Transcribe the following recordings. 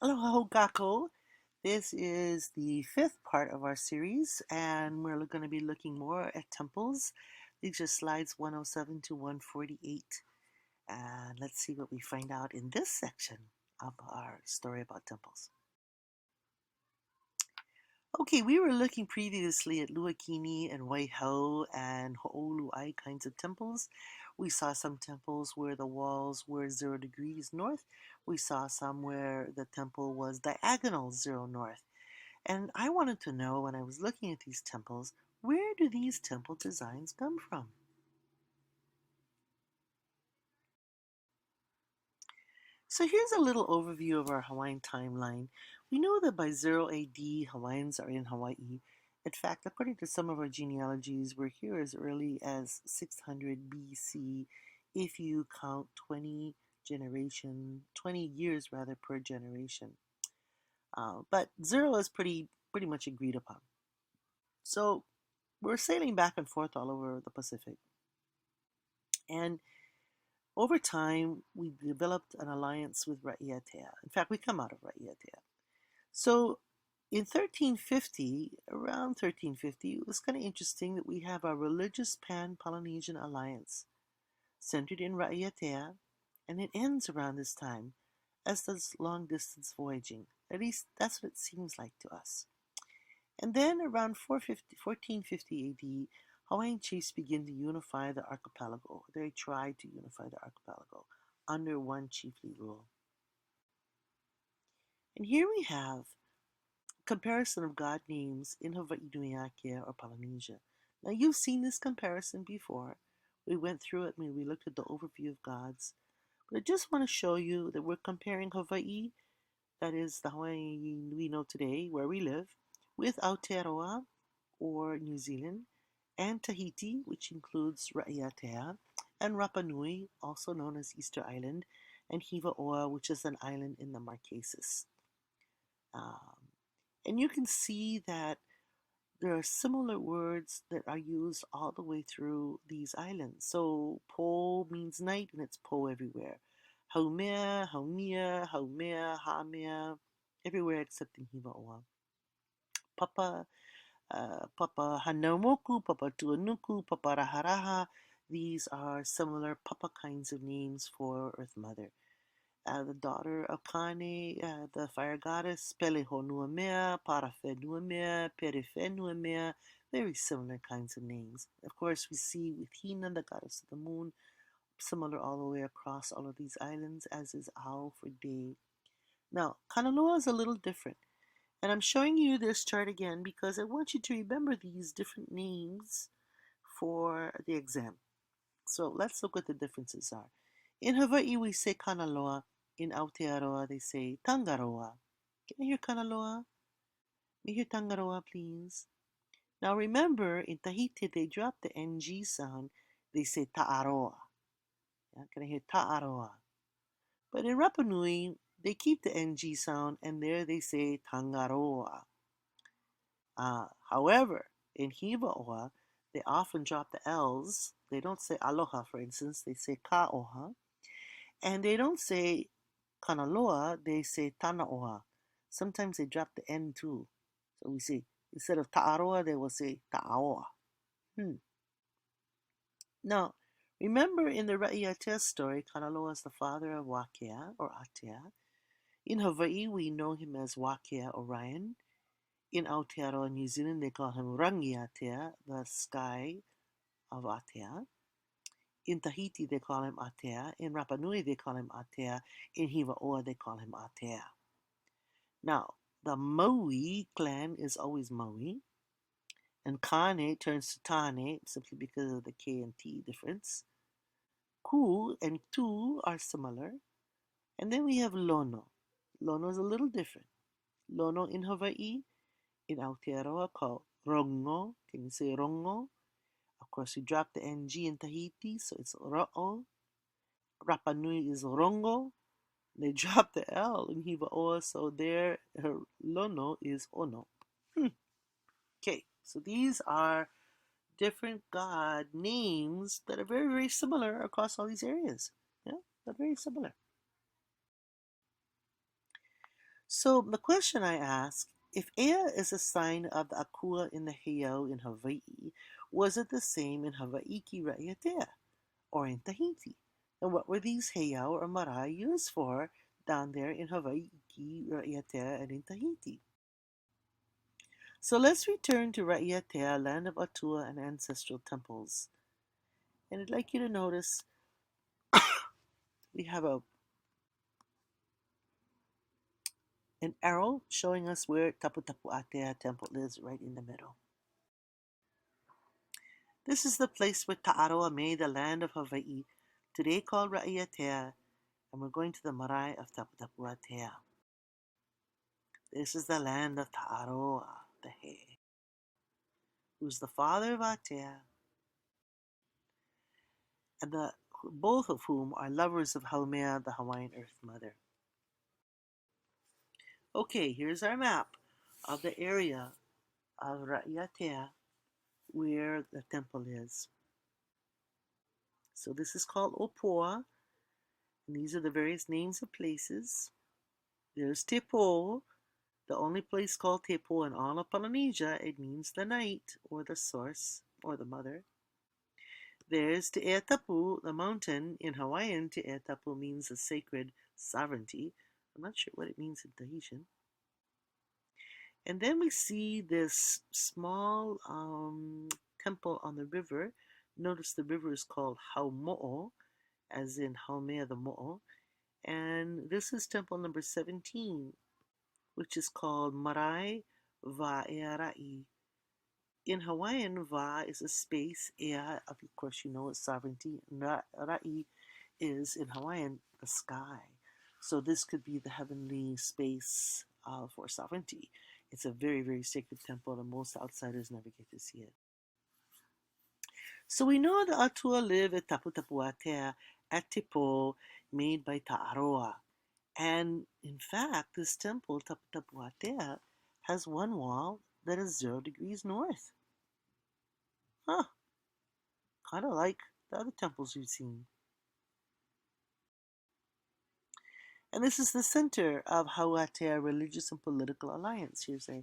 Aloha Hogako. This is the fifth part of our series, and we're going to be looking more at temples. These are slides 107 to 148. And let's see what we find out in this section of our story about temples. Okay, we were looking previously at Luakini and Waihau and Ho'olu'ai kinds of temples. We saw some temples where the walls were 0 degrees north. We saw some where the temple was diagonal 0 north. And I wanted to know, when I was looking at these temples, where do these temple designs come from? So here's a little overview of our Hawaiian timeline. We know that by 0 AD, Hawaiians are in Hawaii. In fact, according to some of our genealogies, we're here as early as 600 BC if you count 20 years rather per generation. But 0 is pretty much agreed upon. So we're sailing back and forth all over the Pacific. And over time, we developed an alliance with Raiatea. In fact, we come out of Raiatea. So in 1350, around 1350, it was kind of interesting that we have a religious pan-Polynesian alliance centered in Raiatea, and it ends around this time, as does long-distance voyaging. At least that's what it seems like to us. And then around 1450 AD, Hawaiian chiefs begin to unify the archipelago. They tried to unify the archipelago under one chiefly rule. And here we have comparison of god names in Hawaii Nui Akea or Polynesia. Now you've seen this comparison before. We went through it when we looked at the overview of gods. But I just want to show you that we're comparing Hawaii, that is the Hawaii we know today, where we live, with Aotearoa or New Zealand, and Tahiti, which includes Raiatea, and Rapa Nui, also known as Easter Island, and Hivaoa, which is an island in the Marquesas. And you can see that there are similar words that are used all the way through these islands. So po means night, and it's po everywhere. Haumea, haumia, haumea, hamea, everywhere except in Hivaoa. Papa, Papa Hanamoku, Papa Tuanuku, Papa Raharaha. These are similar Papa kinds of names for Earth Mother. The daughter of Kane, the fire goddess, Peleho Nuamea, Parafe Nuamea, Perife Nuamea, very similar kinds of names. Of course, we see with Hina, the goddess of the moon, similar all the way across all of these islands, as is Ao for day. Now, Kanaloa is a little different. And I'm showing you this chart again because I want you to remember these different names for the exam. So let's look what the differences are. In Hawaii, we say Kanaloa. In Aotearoa, they say Tangaroa. Can I hear Kanaloa? Can you hear Tangaroa, please? Now remember, in Tahiti, they drop the NG sound. They say Ta'aroa. Yeah, can I hear Ta'aroa? But in Rapa Nui, they keep the NG sound, and there they say Tangaroa. However, in Hivaoa, they often drop the L's. They don't say aloha, for instance. They say ka'oha. And they don't say Kanaloa, they say Tanaoa. Sometimes they drop the N too. So we say, instead of Ta'aroa, they will say Ta'aoa. Now, remember in the Raiatea story, Kanaloa is the father of Wakea or Atea. In Hawaii, we know him as Wakea Orion. In Aotearoa, New Zealand, they call him Rangiatea, the sky of Atea. In Tahiti, they call him Atea. In Rapa Nui, they call him Atea. In Hivaoa, they call him Atea. Now, the Maui clan is always Maui. And Kane turns to Tane simply because of the K and T difference. Ku and Tu are similar. And then we have Lono. Lono is a little different. Lono in Hawaii, in Aotearoa, called Rongo. Can you say Rongo? Of course, we drop the NG in Tahiti, so it's Ro'o. Rapa Nui is Rongo. They drop the L in Hivaoa, so their Lono is Ono. Okay, so these are different god names that are very, very similar across all these areas. Yeah, they're very similar. So the question I ask, if Ea is a sign of the Akua in the Heiau in Hawaii, was it the same in Hawaiki Raiatea or in Tahiti? And what were these Heiau or Marae used for down there in Hawaiki Raiatea and in Tahiti? So let's return to Raiatea, land of Atua and ancestral temples. And I'd like you to notice we have an arrow showing us where Tapu Tapu Atea temple is right in the middle. This is the place where Ta'aroa made the land of Hawaii, today called Raiatea, and we're going to the marae of Tapu Tapu Atea. This is the land of Ta'aroa, the He, who's the father of Atea, and both of whom are lovers of Haumea, the Hawaiian Earth Mother. Okay, here's our map of the area of Raiatea where the temple is. So this is called Opoa, and these are the various names of places. There's Tepo, the only place called Tepo in all of Polynesia. It means the night, or the source, or the mother. There's Te Tapu, the mountain. In Hawaiian, Te Tapu means the sacred sovereignty. I'm not sure what it means in Tahitian. And then we see this small temple on the river. Notice the river is called Haumo'o, as in Haumea the Mo'o. And this is temple number 17, which is called Marae Va'earai. In Hawaiian, Va is a space, Ea, of course you know, is sovereignty, Ra'i is, in Hawaiian, the sky. So this could be the heavenly space for sovereignty. It's a very, very sacred temple, and most outsiders never get to see it. So we know the Atua live at Tapu Tapu Atea at Tepo, made by Ta'aroa. And in fact, this temple, Tapu Tapu Atea, has one wall that is 0 degrees north. Huh, kind of like the other temples we've seen. And this is the center of Hauatea Religious and Political Alliance. Here's a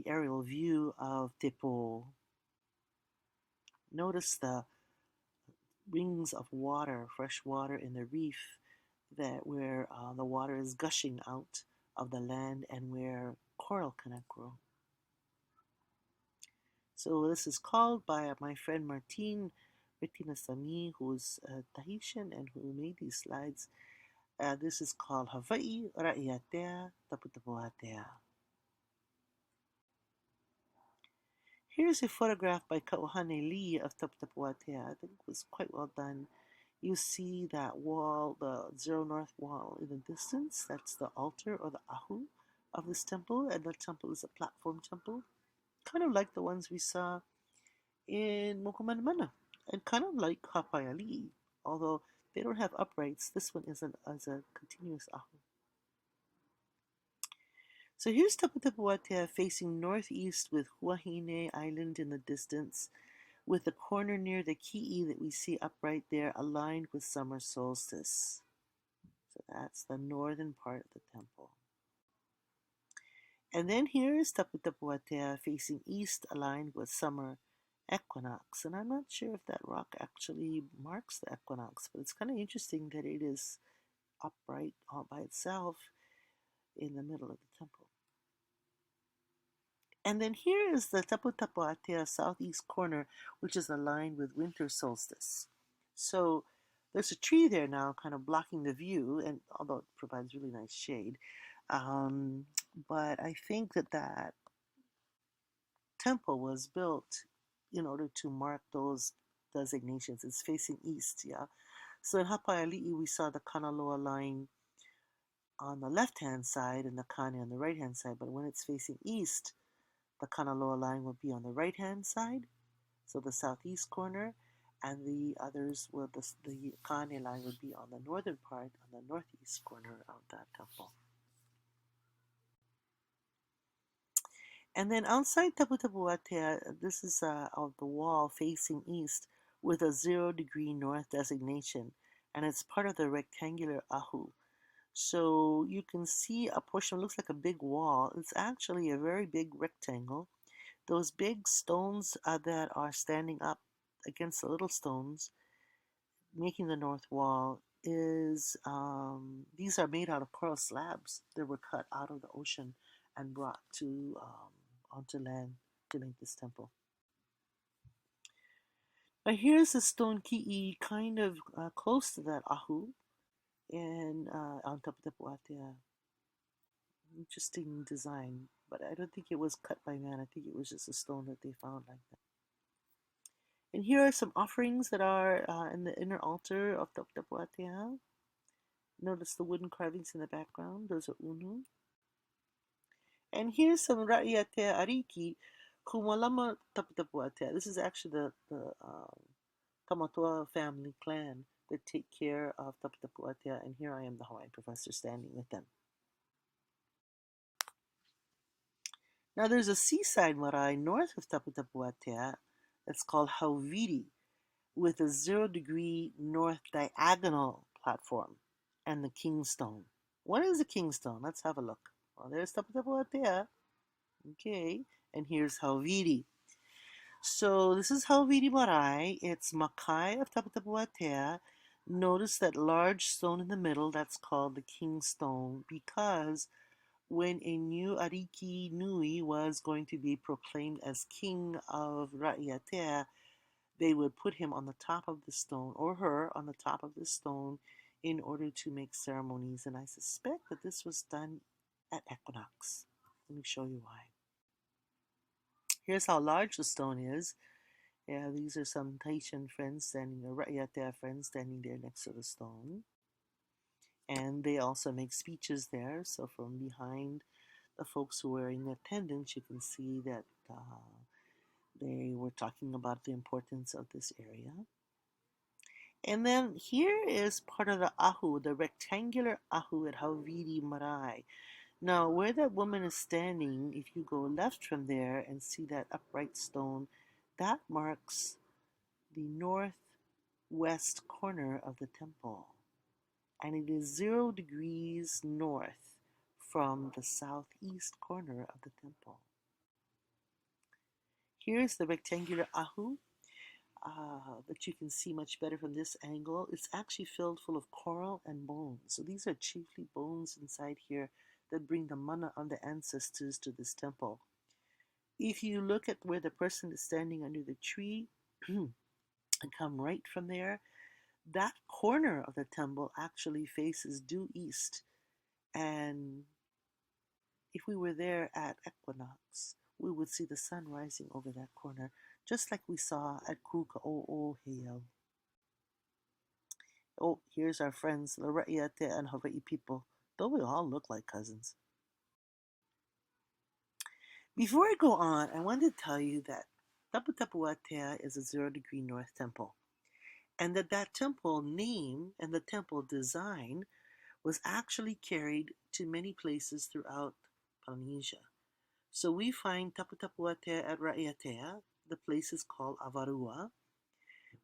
aerial view of Tepo. Notice the rings of water, fresh water in the reef, where the water is gushing out of the land and where coral cannot grow. So this is called by my friend Martine Retinasamy, who's Tahitian and who made these slides. This is called Hawaii Raiatea Tapu Tapu Atea. Here's a photograph by Kauhane Lee of Tapu Tapu Atea. I think it was quite well done. You see that wall, the 0 north wall in the distance. That's the altar or the ahu of this temple, and the temple is a platform temple, kind of like the ones we saw in Mokumanamana, and kind of like Hapaiali, although they don't have uprights. This one is a continuous ahu. So here's Tapu Tapu Atea facing northeast with Huahine Island in the distance, with the corner near the ki'i that we see upright there aligned with summer solstice. So that's the northern part of the temple. And then here is Tapu Tapu Atea facing east aligned with summer equinox. And I'm not sure if that rock actually marks the equinox, but it's kind of interesting that it is upright all by itself in the middle of the temple. And then here is the Tapu Tapu Atea southeast corner, which is aligned with winter solstice. So there's a tree there now kind of blocking the view, and although it provides really nice shade. But I think that temple was built in order to mark those designations. It's facing east, yeah. So in Hapaiali'i, we saw the Kanaloa line on the left-hand side and the Kane on the right-hand side. But when it's facing east, the Kanaloa line would be on the right-hand side, so the southeast corner, and the others will, the Kane line would be on the northern part, on the northeast corner of that temple. And then outside Tapu Tapu Atea, this is of the wall facing east with a 0 degree north designation, and it's part of the rectangular ahu. So you can see a portion that looks like a big wall. It's actually a very big rectangle. Those big stones that are standing up against the little stones, making the north wall, is these are made out of coral slabs that were cut out of the ocean and brought to onto land to make this temple. Now here's a stone ki'i kind of close to that ahu and on top of the puatea. Interesting design, but I don't think it was cut by man. I think it was just a stone that they found like that. And here are some offerings that are in the inner altar of Taputapuatea. Notice the wooden carvings in the background. Those are unu. And here's some Ra'iatea Ariki Kumalama Taputapuatea. This is actually the Tamatoa family clan that take care of Taputapuatea. And here I am, the Hawaiian professor, standing with them. Now there's a seaside marae north of Taputapuatea that's called Hauviri with a 0-degree north diagonal platform and the Kingstone. What is the Kingstone? Let's have a look. Well, there's Taputapuatea. Okay, and here's Hauviri. So this is Hauviri Marae. It's Makai of Taputapuatea. Notice that large stone in the middle, that's called the Kingstone, because when a new Ariki Nui was going to be proclaimed as king of Ra'iatea, they would put him on the top of the stone, or her on the top of the stone, in order to make ceremonies. And I suspect that this was done at equinox. Let me show you why. Here's how large the stone is. Yeah, these are some Tahitian friends standing, or Ra'iatea friends standing there next to the stone. And they also make speeches there. So from behind the folks who were in attendance, you can see that they were talking about the importance of this area. And then here is part of the ahu, the rectangular ahu at Hauviri Marae. Now, where that woman is standing, if you go left from there and see that upright stone, that marks the northwest corner of the temple. And it is 0 degrees north from the southeast corner of the temple. Here's the rectangular ahu that you can see much better from this angle. It's actually filled full of coral and bones. So these are chiefly bones inside here that bring the mana of the ancestors to this temple. If you look at where the person is standing under the tree and come right from there, that corner of the temple actually faces due east. And if we were there at equinox, we would see the sun rising over that corner, just like we saw at Kuka'o'oheo. Oh, here's our friends, the Ra'iate and Hawaii people. Though we all look like cousins. Before I go on, I want to tell you that Taputapuatea is a 0-degree north temple, and that temple name and the temple design was actually carried to many places throughout Polynesia. So we find Taputapuatea at Ra'iatea. The place is called Avarua.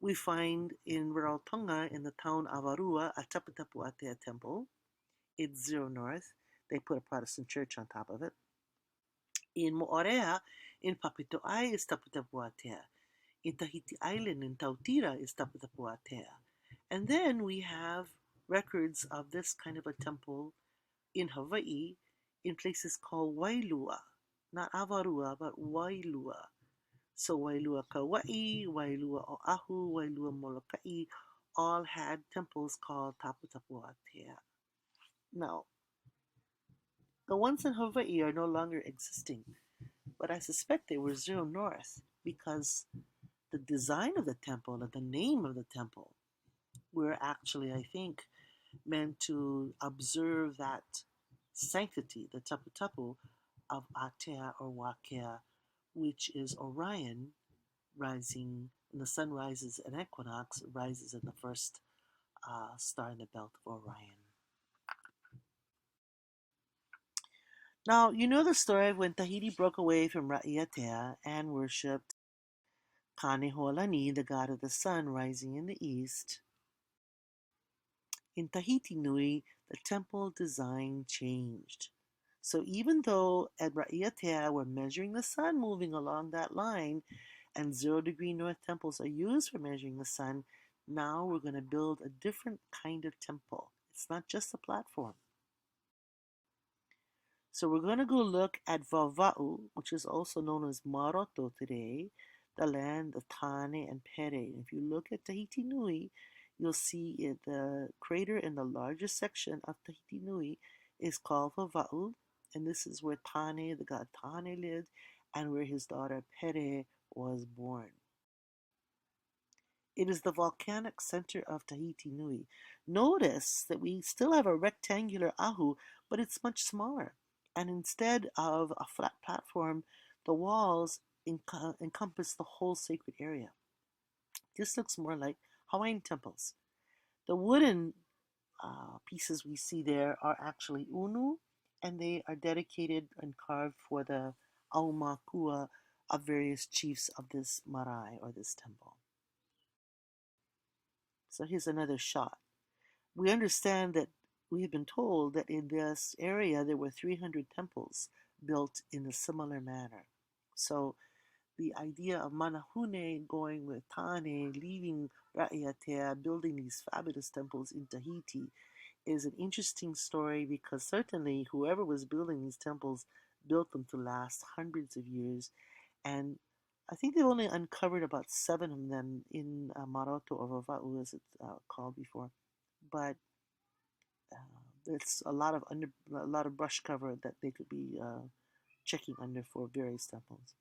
We find in Rarotonga, in the town Avarua, a Taputapuatea temple. It's 0 north. They put a Protestant church on top of it. In Moorea, in Papito'ai is Taputapuatea. In Tahiti Island, in Tautira, is Taputapuatea. And then we have records of this kind of a temple in Hawaii in places called Wailua. Not Avarua, but Wailua. So Wailua Kauai, Wailua Oahu, Wailua Molokai all had temples called Taputapuatea. Now, the ones in Hawaii are no longer existing, but I suspect they were 0 north because the design of the temple and the name of the temple were actually, I think, meant to observe that sanctity, the tapu-tapu of Atea or Wakea, which is Orion rising, when the sun rises at equinox, rises in the first star in the belt of Orion. Now, you know the story of when Tahiti broke away from Ra'iatea and worshipped Kaneho'olani, the god of the sun rising in the east. In Tahiti Nui, the temple design changed. So even though at Raiatea we're measuring the sun moving along that line, and 0 degree north temples are used for measuring the sun, now we're going to build a different kind of temple. It's not just a platform. So we're going to go look at Vava'u, which is also known as Maroto today, the land of Tane and Pere. If you look at Tahiti Nui, you'll see the crater in the largest section of Tahiti Nui is called Vava'u, and this is where Tane, the god Tane, lived, and where his daughter Pere was born. It is the volcanic center of Tahiti Nui. Notice that we still have a rectangular ahu, but it's much smaller. And instead of a flat platform, the walls encompass the whole sacred area. This looks more like Hawaiian temples. The wooden pieces we see there are actually unu, and they are dedicated and carved for the aumakua of various chiefs of this marae or this temple. So here's another shot. We understand that we have been told that in this area there were 300 temples built in a similar manner. So the idea of Manahune going with Tane, leaving Raiatea, building these fabulous temples in Tahiti is an interesting story because certainly whoever was building these temples built them to last hundreds of years. And I think they've only uncovered about 7 of them in Maroto or Vava'u, as it's called before. But there's a lot of brush cover that they could be checking under for various temples.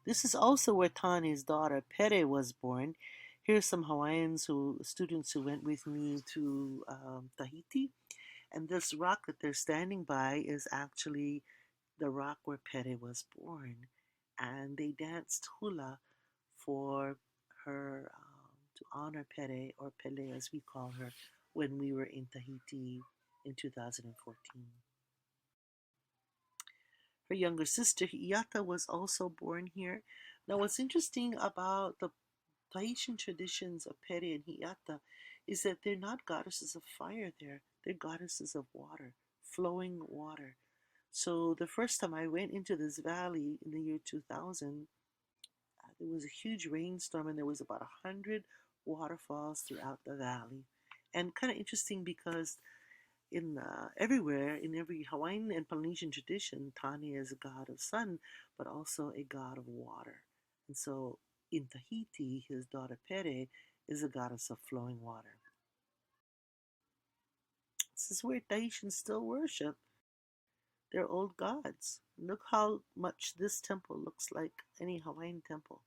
This is also where Tane's daughter Pere was born. Here's some students who went with me to Tahiti, and this rock that they're standing by is actually the rock where Pere was born, and they danced hula for her to honor Pere, or Pele as we call her, when we were in Tahiti in 2014. Her younger sister Hi'iata was also born here. Now, what's interesting about the Tahitian traditions of Pere and Hi'iata is that they're not goddesses of fire there, they're goddesses of water, flowing water. So the first time I went into this valley in the year 2000, there was a huge rainstorm and there was about 100 waterfalls throughout the valley. And kind of interesting because in everywhere, in every Hawaiian and Polynesian tradition, Tane is a god of sun, but also a god of water. And so in Tahiti, his daughter Pere is a goddess of flowing water. This is where Tahitians still worship their old gods. Look how much this temple looks like any Hawaiian temple.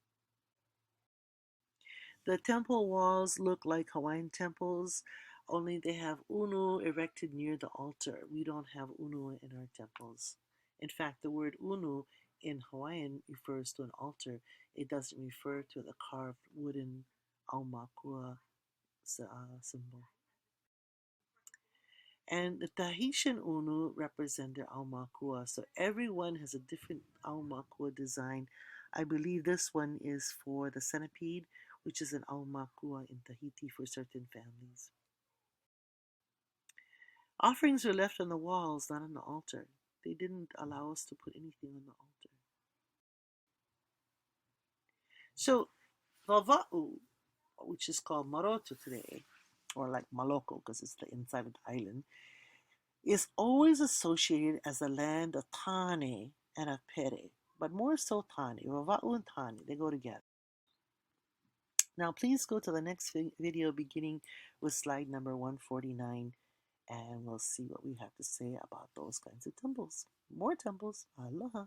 The temple walls look like Hawaiian temples, only they have unu erected near the altar. We don't have unu in our temples. In fact, the word unu in Hawaiian refers to an altar. It doesn't refer to the carved wooden aumakua symbol. And the Tahitian unu represent their aumakua. So everyone has a different aumakua design. I believe this one is for the centipede, which is an aumakua in Tahiti for certain families. Offerings were left on the walls, not on the altar. They didn't allow us to put anything on the altar. So Vava'u, which is called Maroto today, or like Maloko because it's the inside of the island, is always associated as the land of Tane and of Pere, but more so Tane. Vava'u and Tane, they go together. Now please go to the next video beginning with slide number 149 and we'll see what we have to say about those kinds of temples. More temples. Aloha.